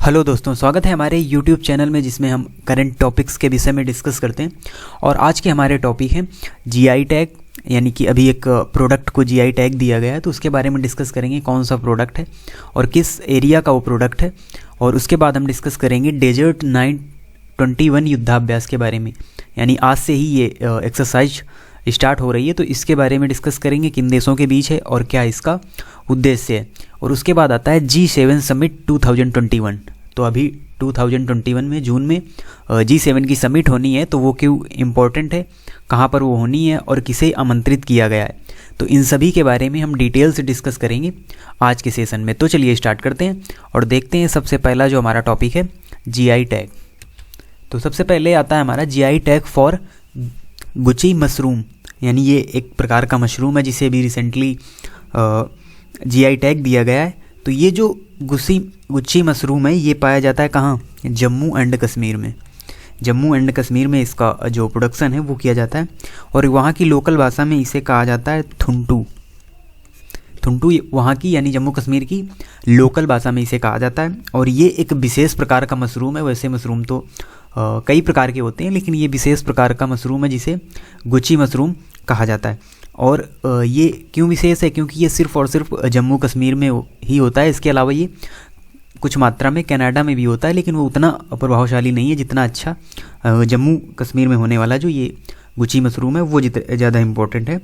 Hello दोस्तों, स्वागत है हमारे YouTube चैनल में जिसमें हम करंट टॉपिक्स के विषय में डिस्कस करते हैं। और आज के हमारे टॉपिक हैं जीआई टैग, यानी कि अभी एक प्रोडक्ट को जीआई टैग दिया गया है तो उसके बारे में डिस्कस करेंगे कौन सा प्रोडक्ट है और किस एरिया का वो प्रोडक्ट है। और उसके बाद हम डिस्कस करेंगे डेजर्ट 921 युद्धाभ्यास के बारे में, यानी आज से ही ये एक्सरसाइज स्टार्ट हो रही है तो इसके बारे में डिस्कस करेंगे किन देशों के बीच है और क्या इसका उद्देश्य है। और उसके बाद आता है G7 समिट 2021। तो अभी 2021 में जून में G7 की समिट होनी है, तो वो क्यों इम्पोर्टेंट है, कहाँ पर वो होनी है और किसे आमंत्रित किया गया है, तो इन सभी के बारे में हम डिटेल से डिस्कस करेंगे आज के सेशन में। तो चलिए स्टार्ट करते हैं और देखते हैं। सबसे पहला जो हमारा टॉपिक है जीआई टैग। तो सबसे पहले आता है हमारा GI tag for Gucci mushroom, यानी ये एक प्रकार का मशरूम है जिसे अभी रिसेंटली जीआई टैग दिया गया है। तो ये जो गुच्छी मशरूम है ये पाया जाता है कहाँ, जम्मू एंड कश्मीर में। जम्मू एंड कश्मीर में इसका जो प्रोडक्शन है वो किया जाता है और वहाँ की लोकल भाषा में इसे कहा जाता है थुंटू। थुंटू वहाँ की यानी जम्मू कश्मीर की लोकल भाषा में इसे कहा जाता है। और ये एक विशेष प्रकार का मशरूम है। वैसे मशरूम तो कई प्रकार के होते हैं, लेकिन ये विशेष प्रकार का मशरूम है जिसे गुच्छी मशरूम कहा जाता है। और ये क्यों विशेष है, क्योंकि ये सिर्फ़ और सिर्फ जम्मू कश्मीर में ही होता है। इसके अलावा ये कुछ मात्रा में कनाडा में भी होता है, लेकिन वो उतना प्रभावशाली नहीं है जितना अच्छा जम्मू कश्मीर में होने वाला जो ये गुच्छी मशरूम है वो ज़्यादा इम्पोर्टेंट है।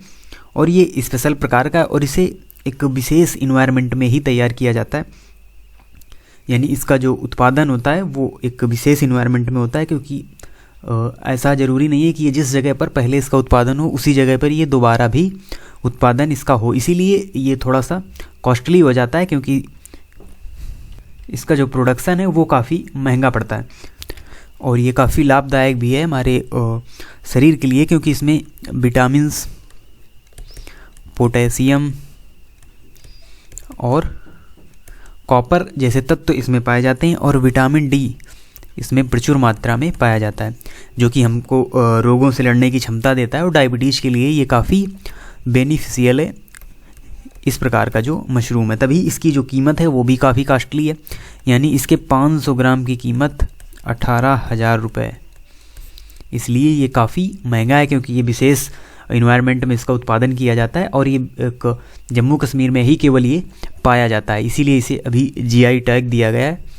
और ये स्पेशल प्रकार का है और इसे एक विशेष इन्वायरमेंट में ही तैयार किया जाता है, यानी इसका जो उत्पादन होता है वो एक विशेष इन्वायरमेंट में होता है। क्योंकि ऐसा ज़रूरी नहीं है कि ये जिस जगह पर पहले इसका उत्पादन हो उसी जगह पर ये दोबारा भी उत्पादन इसका हो, इसीलिए ये थोड़ा सा कॉस्टली हो जाता है क्योंकि इसका जो प्रोडक्शन है वो काफ़ी महंगा पड़ता है। और ये काफ़ी लाभदायक भी है हमारे शरीर के लिए, क्योंकि इसमें विटामिन्स, पोटेशियम और कॉपर जैसे तत्व इसमें पाए जाते हैं। और विटामिन डी इसमें प्रचुर मात्रा में पाया जाता है जो कि हमको रोगों से लड़ने की क्षमता देता है। और डायबिटीज़ के लिए ये काफ़ी बेनिफिशियल है इस प्रकार का जो मशरूम है। तभी इसकी जो कीमत है वो भी काफ़ी कास्टली है, यानी इसके 500 ग्राम की कीमत 18,000 रुपये। इसलिए ये काफ़ी महंगा है क्योंकि ये विशेष इन्वायरमेंट में इसका उत्पादन किया जाता है और ये एक जम्मू कश्मीर में ही केवल ये पाया जाता है, इसीलिए इसे अभी जीआई टैग दिया गया है।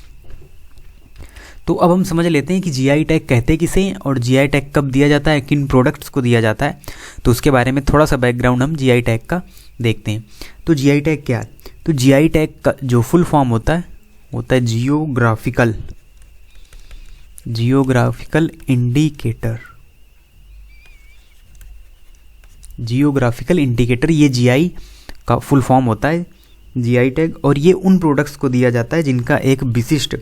तो अब हम समझ लेते हैं कि जीआई टैग कहते किसे हैं और जीआई टैग कब दिया जाता है, किन प्रोडक्ट्स को दिया जाता है। तो उसके बारे में थोड़ा सा बैकग्राउंड हम जीआई टैग का देखते हैं। तो जीआई टैग क्या है, तो जीआई टैग का जो फुल फॉर्म होता है जियोग्राफिकल इंडिकेटर। जियोग्राफिकल इंडिकेटर ये जीआई का फुल फॉर्म होता है, जीआई टैग। और ये उन प्रोडक्ट्स को दिया जाता है जिनका एक विशिष्ट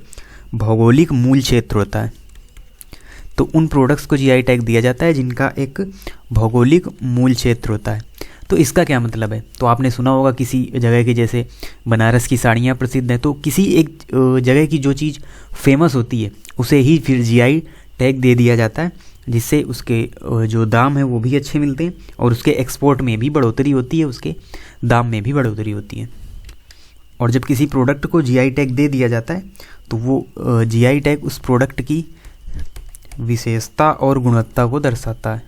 भौगोलिक मूल क्षेत्र होता है। तो उन प्रोडक्ट्स को जीआई टैग दिया जाता है जिनका एक भौगोलिक मूल क्षेत्र होता है। तो इसका क्या मतलब है, तो आपने सुना होगा किसी जगह की, जैसे बनारस की साड़ियाँ प्रसिद्ध हैं, तो किसी एक जगह की जो चीज़ फेमस होती है उसे ही फिर जीआई टैग दे दिया जाता है, जिससे उसके जो दाम है वो भी अच्छे मिलते हैं और उसके एक्सपोर्ट में भी बढ़ोतरी होती है, उसके दाम में भी बढ़ोतरी होती है। और जब किसी प्रोडक्ट को जीआई टैग दे दिया जाता है तो वो जीआई टैग उस प्रोडक्ट की विशेषता और गुणवत्ता को दर्शाता है।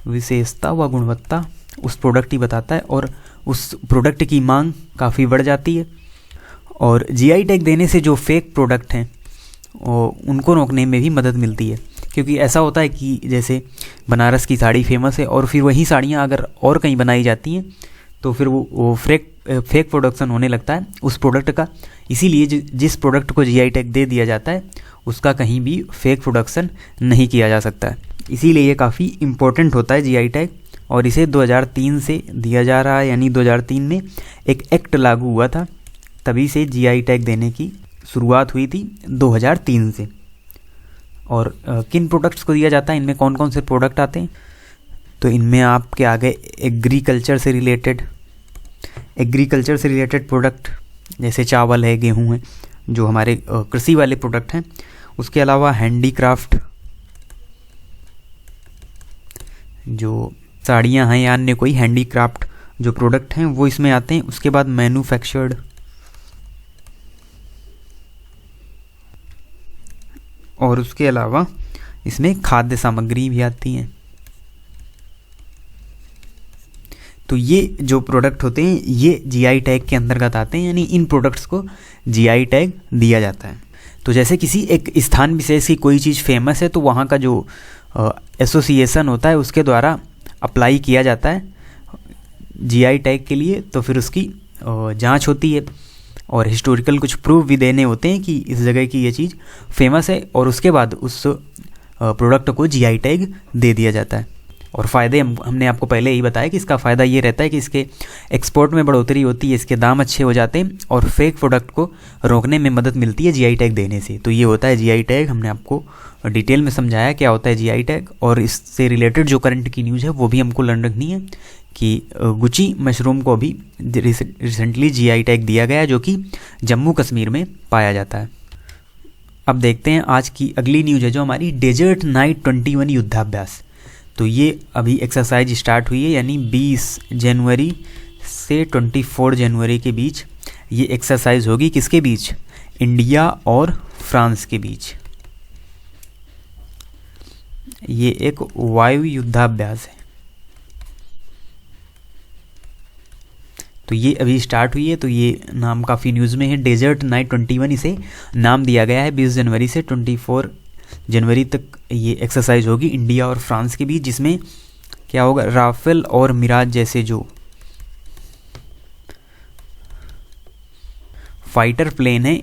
विशेषता व गुणवत्ता उस प्रोडक्ट ही बताता है और उस प्रोडक्ट की मांग काफ़ी बढ़ जाती है। और जीआई टैग देने से जो फेक प्रोडक्ट हैं उनको रोकने में भी मदद मिलती है। क्योंकि ऐसा होता है कि जैसे बनारस की साड़ी फेमस है और फिर वही साड़ियाँ अगर और कहीं बनाई जाती हैं तो फिर वो फेक प्रोडक्शन होने लगता है उस प्रोडक्ट का। इसीलिए जिस प्रोडक्ट को जीआई टैग दे दिया जाता है उसका कहीं भी फेक प्रोडक्शन नहीं किया जा सकता है। इसीलिए ये काफ़ी इम्पोर्टेंट होता है जीआई टैग। और इसे 2003 से दिया जा रहा है, यानी 2003 में एक एक्ट लागू हुआ था, तभी से जीआई टैग देने की शुरुआत हुई थी 2003 से। और किन प्रोडक्ट्स को दिया जाता है, इनमें कौन कौन से प्रोडक्ट आते हैं, तो इनमें आपके आगे एग्रीकल्चर से रिलेटेड प्रोडक्ट जैसे चावल है, गेहूं है, जो हमारे कृषि वाले प्रोडक्ट हैं। उसके अलावा हैंडीक्राफ्ट, जो साड़ियाँ हैं या अन्य कोई हैंडीक्राफ्ट जो प्रोडक्ट हैं वो इसमें आते हैं। उसके बाद मैन्युफैक्चर्ड और उसके अलावा इसमें खाद्य सामग्री भी आती हैं। तो ये जो प्रोडक्ट होते हैं ये जीआई टैग के अंतर्गत आते हैं, यानी इन प्रोडक्ट्स को जीआई टैग दिया जाता है। तो जैसे किसी एक स्थान विशेष की कोई चीज़ फेमस है तो वहाँ का जो एसोसिएशन होता है उसके द्वारा अप्लाई किया जाता है जीआई टैग के लिए। तो फिर उसकी जांच होती है और हिस्टोरिकल कुछ प्रूफ भी देने होते हैं कि इस जगह की ये चीज़ फेमस है, और उसके बाद उस प्रोडक्ट को जीआई टैग दे दिया जाता है। और फ़ायदे हमने आपको पहले ही बताया कि इसका फ़ायदा ये रहता है कि इसके एक्सपोर्ट में बढ़ोतरी होती है, इसके दाम अच्छे हो जाते हैं और फेक प्रोडक्ट को रोकने में मदद मिलती है जीआई टैग देने से। तो ये होता है जीआई टैग। हमने आपको डिटेल में समझाया क्या होता है जीआई टैग, और इससे रिलेटेड जो करंट की न्यूज़ है वो भी हमको लर्न रखनी है कि गुची मशरूम को अभी रिसेंटली जीआई टैग दिया गया है जो कि जम्मू कश्मीर में पाया जाता है। अब देखते हैं आज की अगली न्यूज़ है जो हमारी डेजर्ट नाइट 21 युद्धाभ्यास। तो ये अभी एक्सरसाइज स्टार्ट हुई है, यानी 20 जनवरी से 24 जनवरी के बीच ये एक्सरसाइज होगी। किसके बीच? इंडिया और फ्रांस के बीच। ये एक वायु युद्धाभ्यास है। तो ये अभी स्टार्ट हुई है। तो ये नाम काफ़ी न्यूज़ में है, डेजर्ट नाइट 21 इसे नाम दिया गया है। 20 जनवरी से 24 जनवरी तक ये एक्सरसाइज होगी इंडिया और फ्रांस के बीच, जिसमें क्या होगा, राफेल और मिराज जैसे जो फाइटर प्लेन है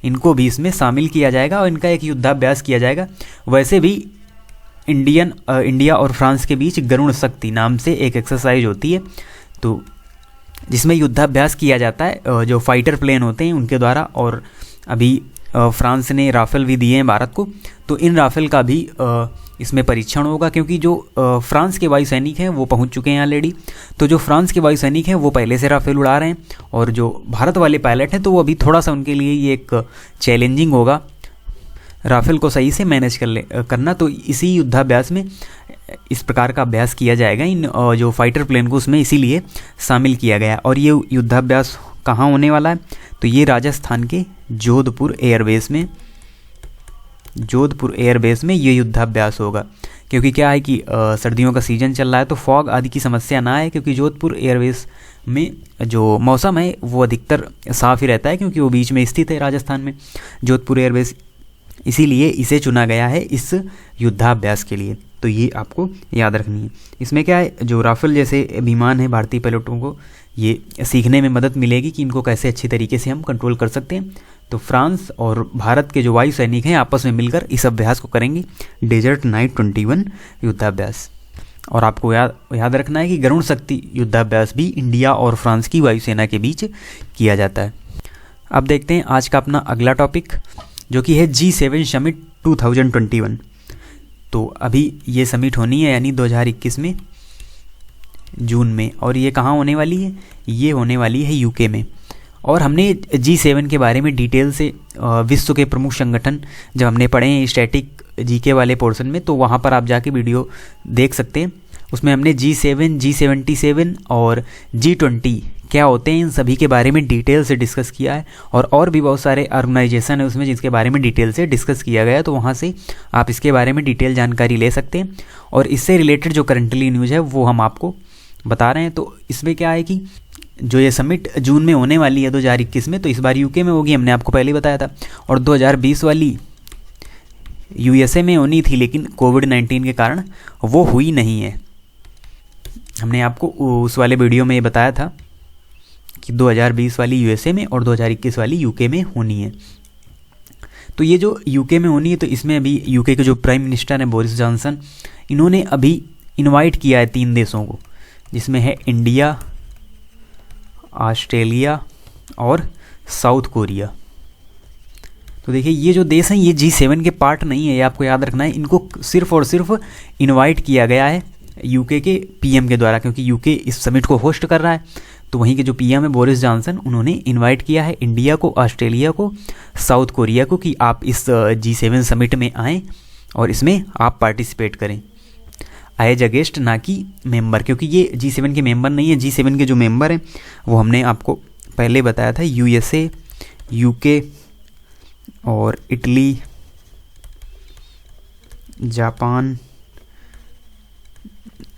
इनको भी इसमें शामिल किया जाएगा और इनका एक युद्धाभ्यास किया जाएगा। वैसे भी इंडिया और फ्रांस के बीच गरुड़ शक्ति नाम से एक एक्सरसाइज होती है, तो जिसमें युद्धाभ्यास किया जाता है जो फाइटर प्लेन होते हैं उनके द्वारा। और अभी फ्रांस ने राफेल भी दिए हैं भारत को, तो इन राफेल का भी इसमें परीक्षण होगा, क्योंकि जो फ्रांस के वायु सैनिक हैं वो पहुंच चुके हैं ऑलरेडी। तो जो फ्रांस के वायु सैनिक हैं वो पहले से राफेल उड़ा रहे हैं, और जो भारत वाले पायलट हैं तो वो अभी थोड़ा सा उनके लिए ये एक चैलेंजिंग होगा राफेल को सही से मैनेज करना। तो इसी युद्धाभ्यास में इस प्रकार का अभ्यास किया जाएगा इन जो फाइटर प्लेन को, उसमें इसीलिए शामिल किया गया। और ये युद्धाभ्यास कहाँ होने वाला है? तो ये राजस्थान के जोधपुर एयरबेस में ये युद्धाभ्यास होगा। क्योंकि क्या है कि सर्दियों का सीज़न चल रहा है तो फॉग आदि की समस्या ना आए, क्योंकि जोधपुर एयरबेस में जो मौसम है वो अधिकतर साफ़ ही रहता है, क्योंकि वो बीच में स्थित है राजस्थान में जोधपुर एयरबेस, इसीलिए इसे चुना गया है इस युद्धाभ्यास के लिए। तो ये आपको याद रखनी है। इसमें क्या है, जो राफेल जैसे विमान है भारतीय पायलटों को ये सीखने में मदद मिलेगी कि इनको कैसे अच्छी तरीके से हम कंट्रोल कर सकते हैं। तो फ्रांस और भारत के जो वायु सैनिक हैं आपस में मिलकर इस अभ्यास को करेंगे, डेजर्ट नाइट 21 युद्धाभ्यास। और आपको याद रखना है कि गरुड़ शक्ति युद्धाभ्यास भी इंडिया और फ्रांस की वायुसेना के बीच किया जाता है। अब देखते हैं आज का अपना अगला टॉपिक, जो कि है G7 समिट 2021। तो अभी ये समिट होनी है, यानी 2021 में जून में, और ये कहाँ होने वाली है? ये होने वाली है यूके में। और हमने G7 के बारे में डिटेल से विश्व के प्रमुख संगठन जब हमने पढ़े हैं स्टैटिक जीके वाले पोर्शन में, तो वहाँ पर आप जाके वीडियो देख सकते हैं। उसमें हमने G7, G77 और G20 क्या होते हैं इन सभी के बारे में डिटेल से डिस्कस किया है, और भी बहुत सारे ऑर्गेनाइजेशन है उसमें जिसके बारे में डिटेल से डिस्कस किया गया है। तो वहाँ से आप इसके बारे में डिटेल जानकारी ले सकते हैं। और इससे रिलेटेड जो करंटली न्यूज़ है वो हम आपको बता रहे हैं। तो इसमें क्या है कि जो ये समिट जून में होने वाली है 2021 में, तो इस बार यूके में होगी, हमने आपको पहले बताया था। और 2020 वाली यूएसए में होनी थी, लेकिन कोविड-19 के कारण वो हुई नहीं है। हमने आपको उस वाले वीडियो में ये बताया था कि 2020 वाली यूएसए में और 2021 वाली यूके में होनी है। तो ये जो यूके में होनी है, तो इसमें अभी यूके के जो प्राइम मिनिस्टर हैं बोरिस जॉनसन, इन्होंने अभी इनवाइट किया है 3 देशों को, जिसमें है इंडिया, ऑस्ट्रेलिया और साउथ कोरिया। तो देखिए ये जो देश हैं ये G7 के पार्ट नहीं है, ये आपको याद रखना है। इनको सिर्फ और सिर्फ इनवाइट किया गया है यूके के पीएम के द्वारा, क्योंकि यूके इस समिट को होस्ट कर रहा है। तो वहीं के जो पीएम है बोरिस जॉनसन, उन्होंने इनवाइट किया है इंडिया को, ऑस्ट्रेलिया को, साउथ कोरिया को कि आप इस G7 समिट में आएँ और इसमें आप पार्टिसिपेट करें एज अ गेस्ट, ना कि मेंबर, क्योंकि ये G7 के मेंबर नहीं है। G7 के जो मेंबर हैं वो हमने आपको पहले बताया था, यूएसए, यूके और इटली जापान,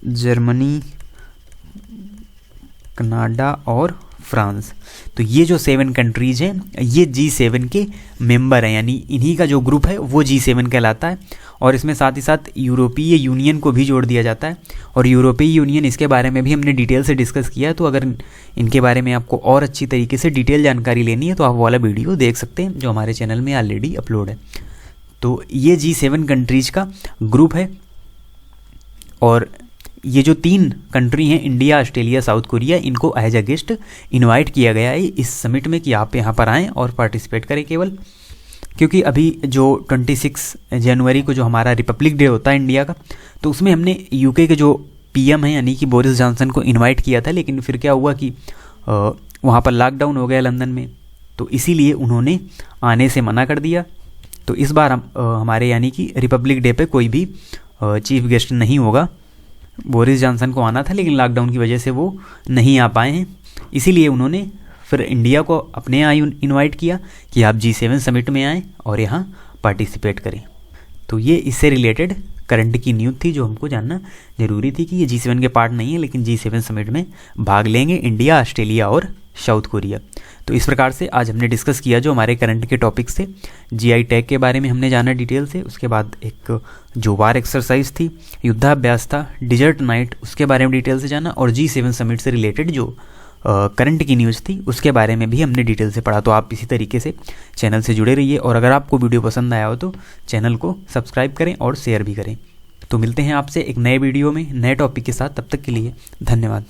जर्मनी, कनाडा और फ्रांस। तो ये जो 7 कंट्रीज़ हैं ये G7 के मेंबर हैं, यानी इन्हीं का जो ग्रुप है वो G7 कहलाता है। और इसमें साथ ही साथ यूरोपीय यूनियन को भी जोड़ दिया जाता है। और यूरोपीय यूनियन, इसके बारे में भी हमने डिटेल से डिस्कस किया है, तो अगर इनके बारे में आपको और अच्छी तरीके से डिटेल जानकारी लेनी है तो आप वो वाला वीडियो देख सकते हैं जो हमारे चैनल में ऑलरेडी अपलोड है। तो ये G7 कंट्रीज़ का ग्रुप है। और ये जो 3 कंट्री हैं, इंडिया, ऑस्ट्रेलिया, साउथ कोरिया, इनको एज अ गेस्ट इनवाइट किया गया है इस समिट में कि आप यहाँ पर आएँ और पार्टिसिपेट करें केवल। क्योंकि अभी जो 26 जनवरी को जो हमारा रिपब्लिक डे होता है इंडिया का, तो उसमें हमने यूके के जो पीएम हैं यानी कि बोरिस जॉनसन को इनवाइट किया था, लेकिन फिर क्या हुआ कि वहाँ पर लॉकडाउन हो गया लंदन में, तो इसीलिए उन्होंने आने से मना कर दिया। तो इस बार हमारे यानी कि रिपब्लिक डे पे कोई भी चीफ गेस्ट नहीं होगा। बोरिस जॉनसन को आना था लेकिन लॉकडाउन की वजह से वो नहीं आ पाए हैं, इसीलिए उन्होंने फिर इंडिया को अपने यहाँ इनवाइट किया कि आप G7 समिट में आएँ और यहाँ पार्टिसिपेट करें। तो ये इससे रिलेटेड करंट की न्यूज़ थी जो हमको जानना ज़रूरी थी कि ये G7 के पार्ट नहीं है, लेकिन G7 समिट में भाग लेंगे इंडिया, ऑस्ट्रेलिया और साउथ कोरिया। तो इस प्रकार से आज हमने डिस्कस किया जो हमारे करंट के टॉपिक्स थे। GI टैग के बारे में हमने जाना डिटेल से, उसके बाद एक जो वार एक्सरसाइज थी, युद्धाभ्यास था, डिजर्ट नाइट, उसके बारे में डिटेल से जाना, और G7 समिट से रिलेटेड जो करंट की न्यूज़ थी उसके बारे में भी हमने डिटेल से पढ़ा। तो आप इसी तरीके से चैनल से जुड़े रहिए, और अगर आपको वीडियो पसंद आया हो तो चैनल को सब्सक्राइब करें और शेयर भी करें। तो मिलते हैं आपसे एक नए वीडियो में नए टॉपिक के साथ, तब तक के लिए धन्यवाद।